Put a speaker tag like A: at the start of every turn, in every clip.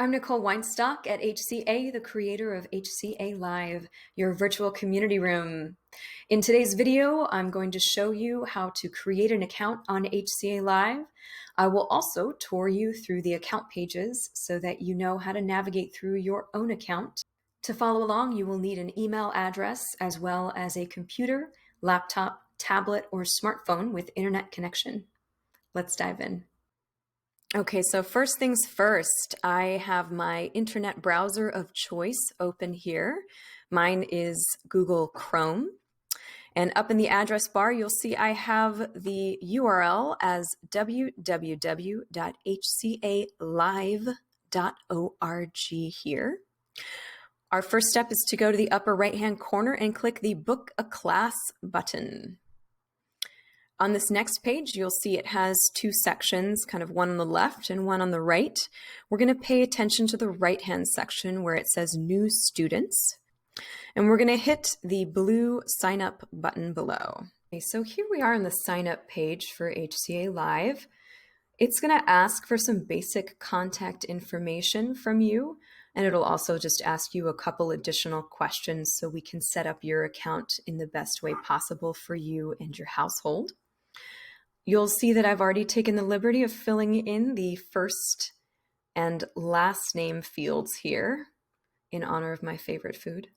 A: I'm Nicole Weinstock at HCA, the creator of HCA Live, your virtual community room. In today's video, I'm going to show you how to create an account on HCA Live. I will also tour you through the account pages so that you know how to navigate through your own account. To follow along, you will need an email address as well as a computer, laptop, tablet, or smartphone with internet connection. Let's dive in. Okay, so first things first, I have my internet browser of choice open here. Mine is Google Chrome. And up in the address bar, you'll see I have the URL as www.hcalive.org here. Our first step is to go to the upper right-hand corner and click the Book a Class button. On this next page, you'll see it has two sections, kind of one on the left and one on the right. We're going to pay attention to the right-hand section where it says New Students. And we're going to hit the blue Sign Up button below. Okay, so here we are on the Sign Up page for HCA Live. It's going to ask for some basic contact information from you, and it'll also just ask you a couple additional questions so we can set up your account in the best way possible for you and your household. You'll see that I've already taken the liberty of filling in the first and last name fields here in honor of my favorite food,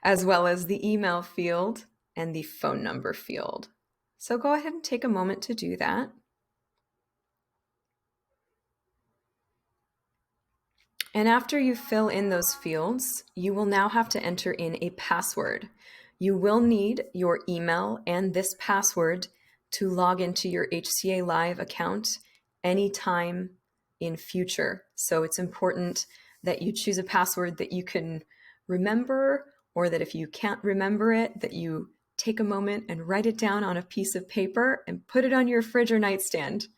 A: as well as the email field and the phone number field. So go ahead and take a moment to do that. And after you fill in those fields, you will now have to enter in a password. You will need your email and this password to log into your HCA Live account anytime in future. So it's important that you choose a password that you can remember, or that if you can't remember it, that you take a moment and write it down on a piece of paper and put it on your fridge or nightstand.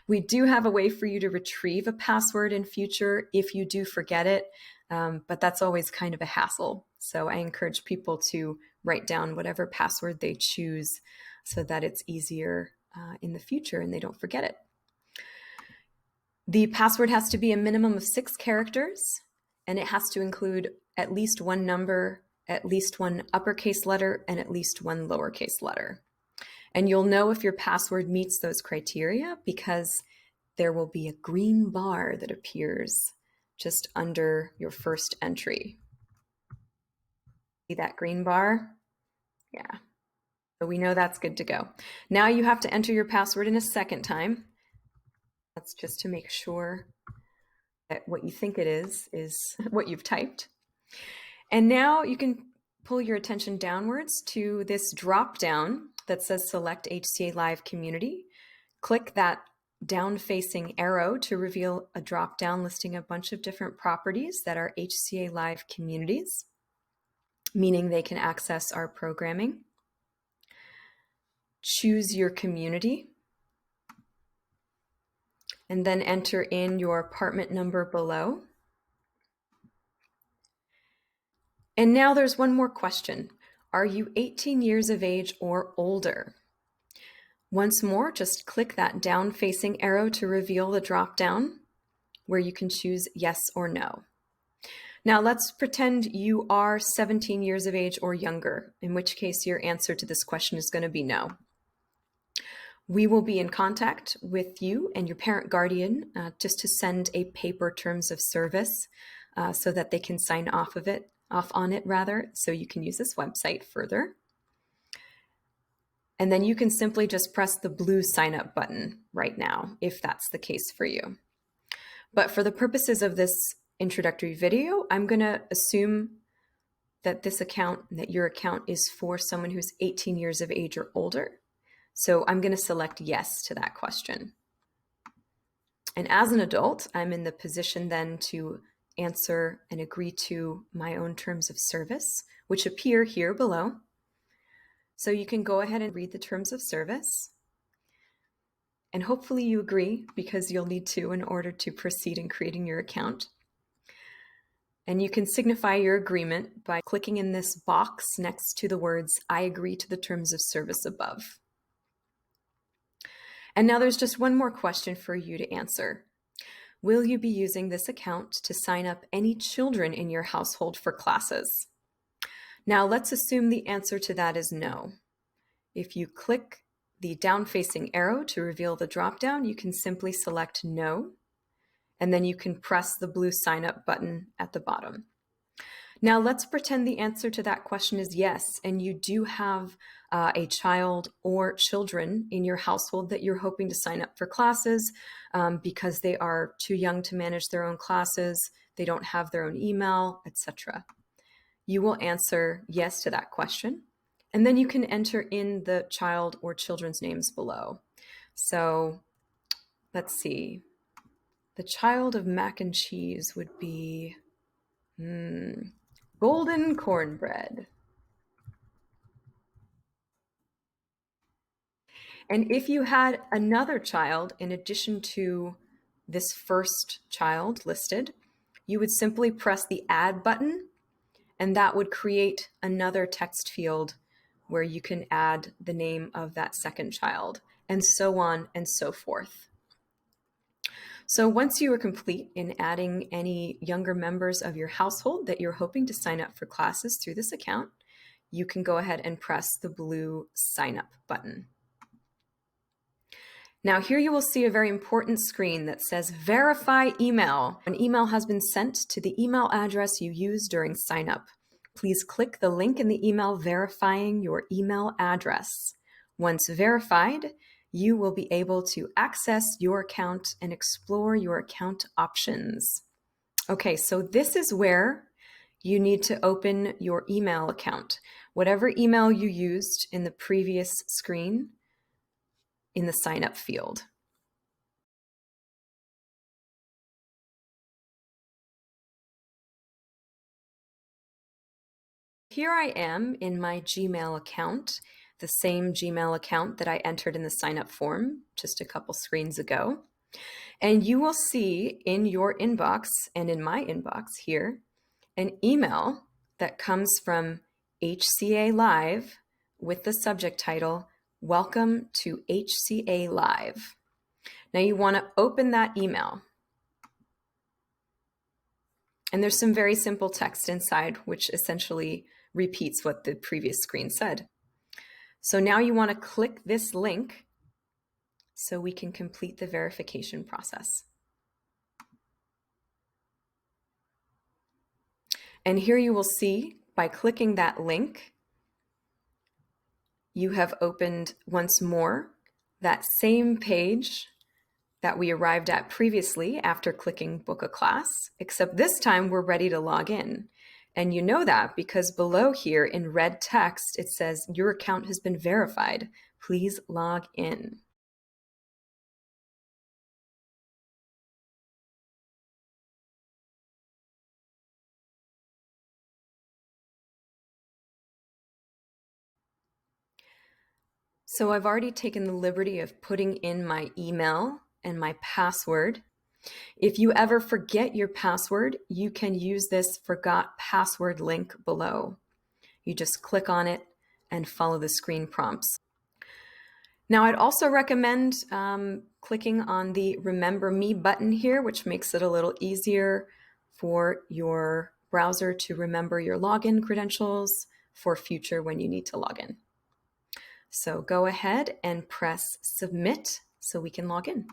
A: We do have a way for you to retrieve a password in future if you do forget it, but that's always kind of a hassle. So I encourage people to write down whatever password they choose so that it's easier in the future and they don't forget it. The password has to be a minimum of 6 characters, and it has to include at least one number, at least one uppercase letter, and at least one lowercase letter. And you'll know if your password meets those criteria because there will be a green bar that appears just under your first entry. See that green bar? Yeah. So we know that's good to go. Now you have to enter your password in a second time. That's just to make sure that what you think it is what you've typed. And now you can pull your attention downwards to this drop down that says Select HCA Live Community. Click that down-facing arrow to reveal a drop-down listing a bunch of different properties that are HCA Live communities, meaning they can access our programming. Choose your community, and then enter in your apartment number below. And now there's one more question. Are you 18 years of age or older? Once more, just click that down-facing arrow to reveal the drop-down where you can choose yes or no. Now let's pretend you are 17 years of age or younger, in which case your answer to this question is going to be no. We will be in contact with you and your parent guardian just to send a paper terms of service so that they can sign off on it, so you can use this website further. And then you can simply just press the blue sign up button right now, if that's the case for you. But for the purposes of this introductory video, I'm going to assume that your account is for someone who's 18 years of age or older. So I'm going to select yes to that question. And as an adult, I'm in the position then to answer and agree to my own terms of service, which appear here below. So you can go ahead and read the terms of service. And hopefully you agree, because you'll need to in order to proceed in creating your account. And you can signify your agreement by clicking in this box next to the words, "I agree to the terms of service above." And now there's just one more question for you to answer. Will you be using this account to sign up any children in your household for classes? Now, let's assume the answer to that is no. If you click the down-facing arrow to reveal the dropdown, you can simply select no, and then you can press the blue sign up button at the bottom. Now let's pretend the answer to that question is yes, and you do have a child or children in your household that you're hoping to sign up for classes because they are too young to manage their own classes, they don't have their own email, etc. You will answer yes to that question, and then you can enter in the child or children's names below. So let's see. The child of mac and cheese would be golden cornbread. And if you had another child in addition to this first child listed, you would simply press the add button, and that would create another text field where you can add the name of that second child, and so on and so forth. So once you are complete in adding any younger members of your household that you're hoping to sign up for classes through this account, you can go ahead and press the blue sign up button. Now here you will see a very important screen that says verify email. An email has been sent to the email address you used during sign up. Please click the link in the email verifying your email address. Once verified, you will be able to access your account and explore your account options. Okay, so this is where you need to open your email account. Whatever email you used in the previous screen in the sign up field. Here I am in my Gmail account, the same Gmail account that I entered in the sign up form just a couple screens ago. And you will see in your inbox and in my inbox here, an email that comes from HCA Live with the subject title, Welcome to HCA Live. Now you want to open that email. And there's some very simple text inside, which essentially repeats what the previous screen said. So now you want to click this link so we can complete the verification process. And here you will see, by clicking that link, you have opened once more that same page that we arrived at previously after clicking book a class, except this time we're ready to log in. And you know that because below here in red text, it says your account has been verified. Please log in. So I've already taken the liberty of putting in my email and my password. If you ever forget your password, you can use this forgot password link below. You just click on it and follow the screen prompts. Now, I'd also recommend clicking on the Remember Me button here, which makes it a little easier for your browser to remember your login credentials for future when you need to log in. So go ahead and press Submit so we can log in.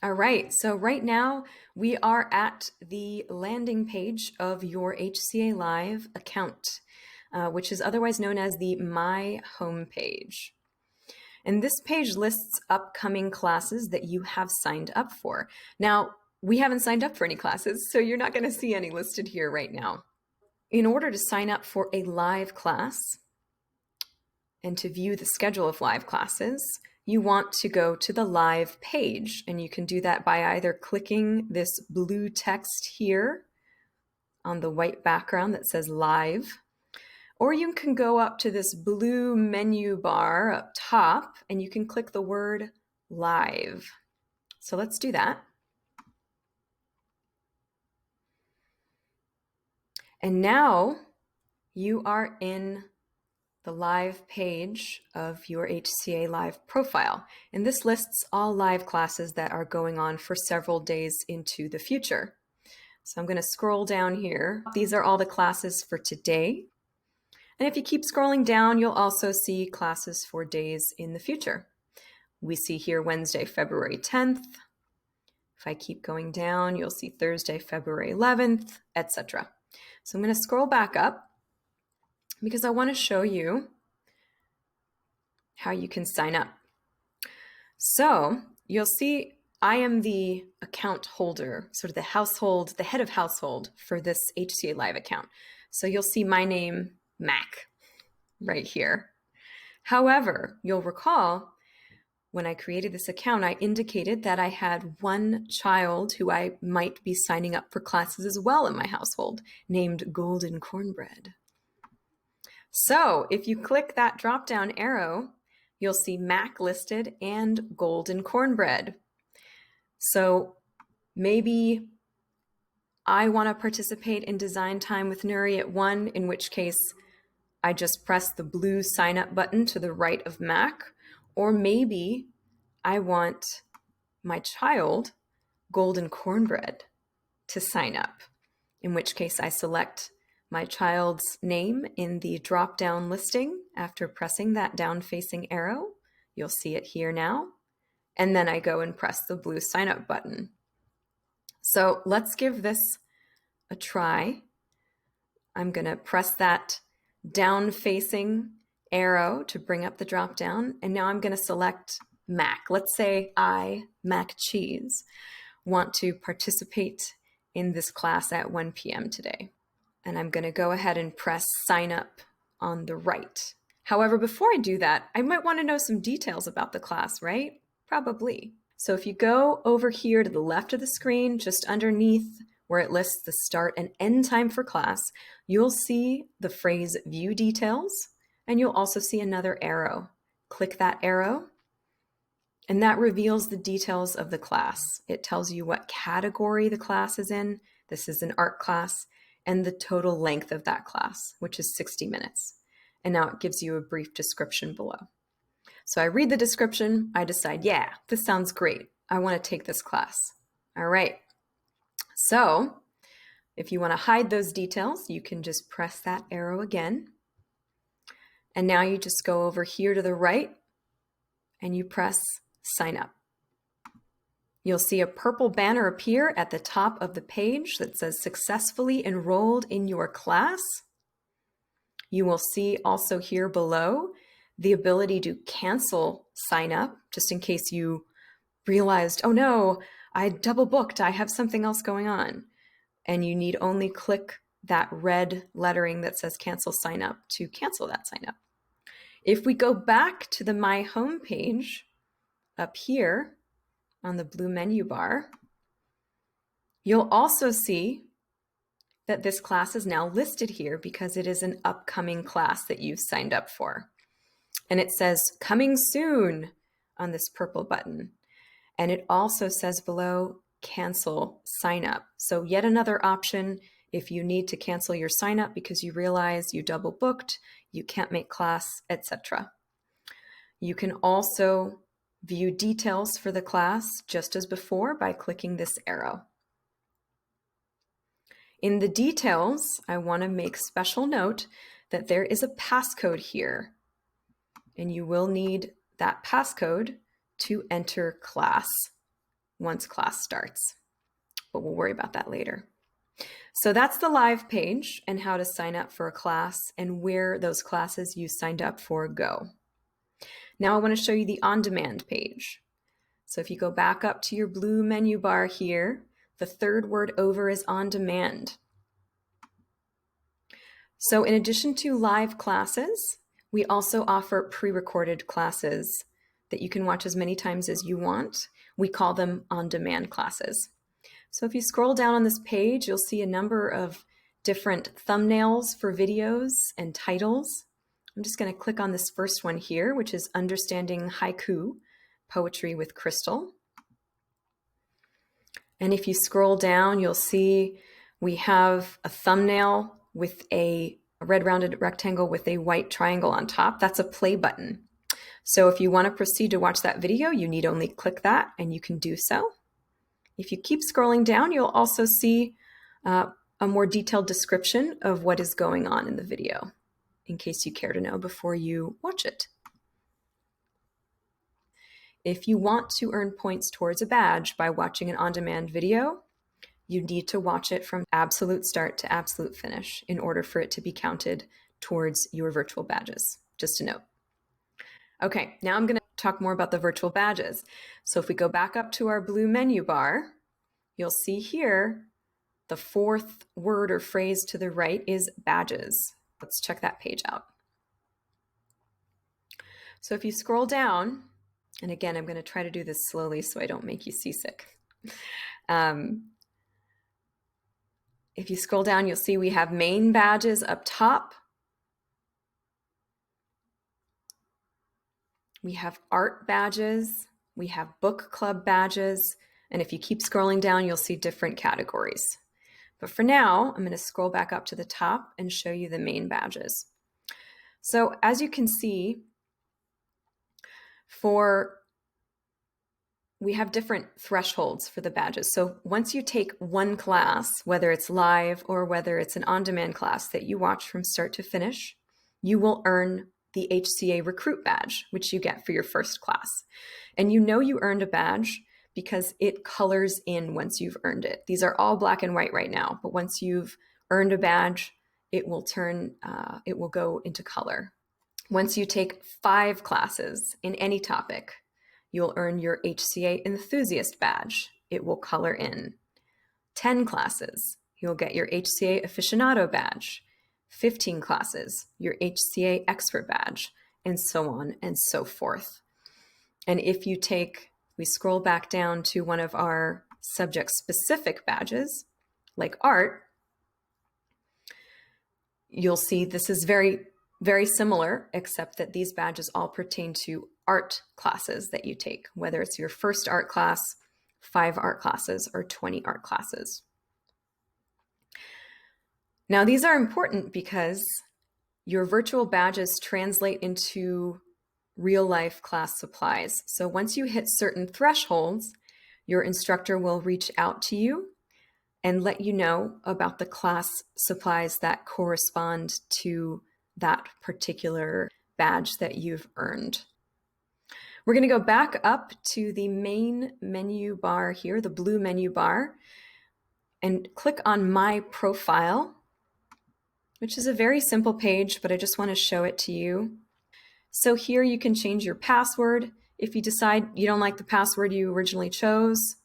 A: All right, so right now we are at the landing page of your HCA Live account, which is otherwise known as the My Home page. And this page lists upcoming classes that you have signed up for. Now, we haven't signed up for any classes, so you're not going to see any listed here right now. In order to sign up for a live class and to view the schedule of live classes, you want to go to the live page, and you can do that by either clicking this blue text here on the white background that says live, or you can go up to this blue menu bar up top and you can click the word live. So let's do that. And now you are in the live page of your HCA Live profile. And this lists all live classes that are going on for several days into the future. So I'm going to scroll down here. These are all the classes for today. And if you keep scrolling down, you'll also see classes for days in the future. We see here Wednesday, February 10th. If I keep going down, you'll see Thursday, February 11th, etc. So I'm going to scroll back up because I want to show you how you can sign up. So you'll see I am the account holder, sort of the head of household for this HCA Live account. So you'll see my name, Mac, right here. However, you'll recall when I created this account, I indicated that I had one child who I might be signing up for classes as well in my household, named Golden Cornbread. So if you click that drop-down arrow, you'll see Mac listed and Golden Cornbread. So maybe I want to participate in design time with Nuri at 1, in which case I just press the blue sign up button to the right of Mac, or maybe I want my child, Golden Cornbread, to sign up, in which case I select my child's name in the drop-down listing after pressing that down-facing arrow. You'll see it here now. And then I go and press the blue sign up button. So let's give this a try. I'm going to press that down-facing arrow to bring up the drop-down. And now I'm going to select Mac. Let's say I, Mac Cheese, want to participate in this class at 1 p.m. today. And I'm going to go ahead and press sign up on the right. However, before I do that, I might want to know some details about the class, right? Probably. So if you go over here to the left of the screen, just underneath where it lists the start and end time for class, you'll see the phrase view details, and you'll also see another arrow. Click that arrow, and that reveals the details of the class. It tells you what category the class is in. This is an art class, and the total length of that class, which is 60 minutes. And now it gives you a brief description below. So I read the description, I decide, yeah, this sounds great. I want to take this class. All right. So if you want to hide those details, you can just press that arrow again. And now you just go over here to the right and you press sign up. You'll see a purple banner appear at the top of the page that says successfully enrolled in your class. You will see also here below the ability to cancel sign up, just in case you realized, oh no, I double booked, I have something else going on. And you need only click that red lettering that says cancel sign up to cancel that sign up. If we go back to the My Home page up here on the blue menu bar, you'll also see that this class is now listed here because it is an upcoming class that you've signed up for. And it says coming soon on this purple button. And it also says below cancel sign up. So yet another option if you need to cancel your sign up because you realize you double booked, you can't make class, etc. You can also view details for the class just as before by clicking this arrow. In the details, I want to make special note that there is a passcode here, and you will need that passcode to enter class once class starts, but we'll worry about that later. So that's the live page and how to sign up for a class and where those classes you signed up for go. Now I want to show you the on-demand page. So if you go back up to your blue menu bar here, the third word over is on demand. So in addition to live classes, we also offer pre-recorded classes that you can watch as many times as you want. We call them on-demand classes. So if you scroll down on this page, you'll see a number of different thumbnails for videos and titles. I'm just going to click on this first one here, which is Understanding Haiku, Poetry with Crystal. And if you scroll down, you'll see we have a thumbnail with a a red rounded rectangle with a white triangle on top. That's a play button. So if you want to proceed to watch that video, you need only click that and you can do so. If you keep scrolling down, you'll also see a more detailed description of what is going on in the video, in case you care to know before you watch it. If you want to earn points towards a badge by watching an on-demand video, you need to watch it from absolute start to absolute finish in order for it to be counted towards your virtual badges. Just a note. Okay, now I'm going to talk more about the virtual badges. So if we go back up to our blue menu bar, you'll see here the fourth word or phrase to the right is badges. Let's check that page out. So if you scroll down, and again, I'm going to try to do this slowly so I don't make you seasick. If you scroll down, you'll see we have main badges up top. We have art badges. We have book club badges. And if you keep scrolling down, you'll see different categories. But for now, I'm going to scroll back up to the top and show you the main badges. So as you can see, we have different thresholds for the badges. So once you take one class, whether it's live or whether it's an on-demand class that you watch from start to finish, you will earn the HCA Recruit badge, which you get for your first class. And you know you earned a badge because it colors in once you've earned it. These are all black and white right now, but once you've earned a badge, it will go into color. Once you take 5 classes in any topic, you'll earn your HCA Enthusiast badge. It will color in. 10 classes, you'll get your HCA Aficionado badge. 15 classes, your HCA Expert badge, and so on and so forth. And if we scroll back down to one of our subject-specific badges, like art, you'll see this is very, very similar, except that these badges all pertain to art classes that you take, whether it's your first art class, 5 art classes, or 20 art classes. Now, these are important because your virtual badges translate into real-life class supplies. So once you hit certain thresholds, your instructor will reach out to you and let you know about the class supplies that correspond to that particular badge that you've earned. We're going to go back up to the main menu bar here, the blue menu bar, and click on My Profile, which is a very simple page, but I just want to show it to you. So here you can change your password. If you decide you don't like the password you originally chose,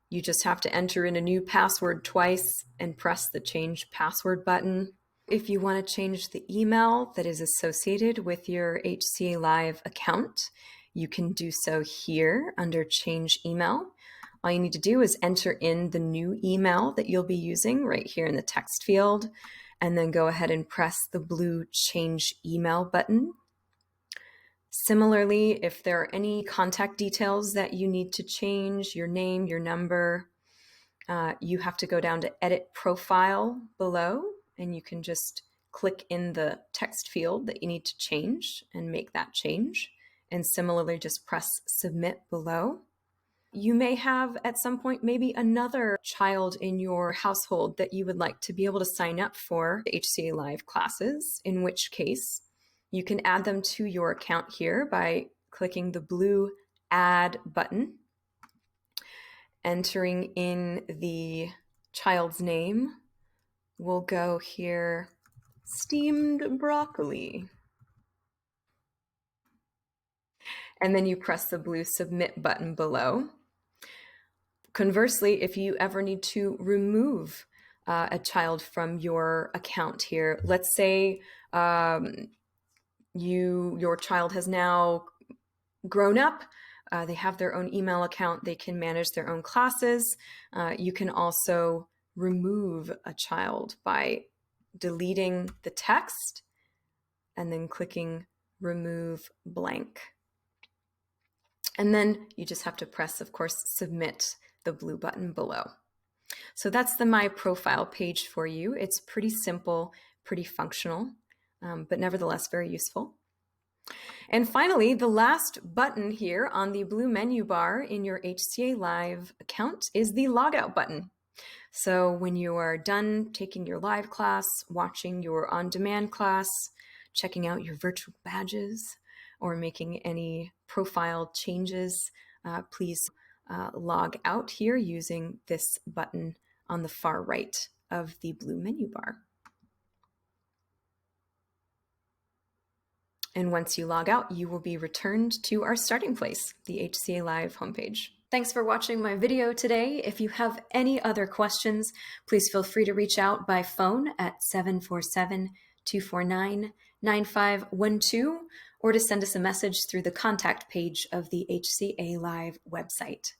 A: you just have to enter in a new password twice and press the Change Password button. If you want to change the email that is associated with your HCA Live account, you can do so here under Change Email. All you need to do is enter in the new email that you'll be using right here in the text field, and then go ahead and press the blue Change Email button. Similarly, if there are any contact details that you need to change, your name, your number, you have to go down to Edit Profile below, and you can just click in the text field that you need to change and make that change. And similarly, just press Submit below. You may have at some point maybe another child in your household that you would like to be able to sign up for HCA Live classes, in which case you can add them to your account here by clicking the blue Add button, entering in the child's name. We'll go here, steamed broccoli. And then you press the blue Submit button below. Conversely, if you ever need to remove a child from your account here, let's say your child has now grown up, they have their own email account, they can manage their own classes. You can also remove a child by deleting the text and then clicking Remove Blank. And then you just have to press, of course, Submit, the blue button below. So that's the My Profile page for you. It's pretty simple, pretty functional. but nevertheless very useful. And finally, the last button here on the blue menu bar in your HCA Live account is the logout button. So when you are done taking your live class, watching your on-demand class, checking out your virtual badges, or making any profile changes, please log out here using this button on the far right of the blue menu bar. And once you log out, you will be returned to our starting place, the HCA Live homepage. Thanks for watching my video today. If you have any other questions, please feel free to reach out by phone at 747-249-9512 or to send us a message through the contact page of the HCA Live website.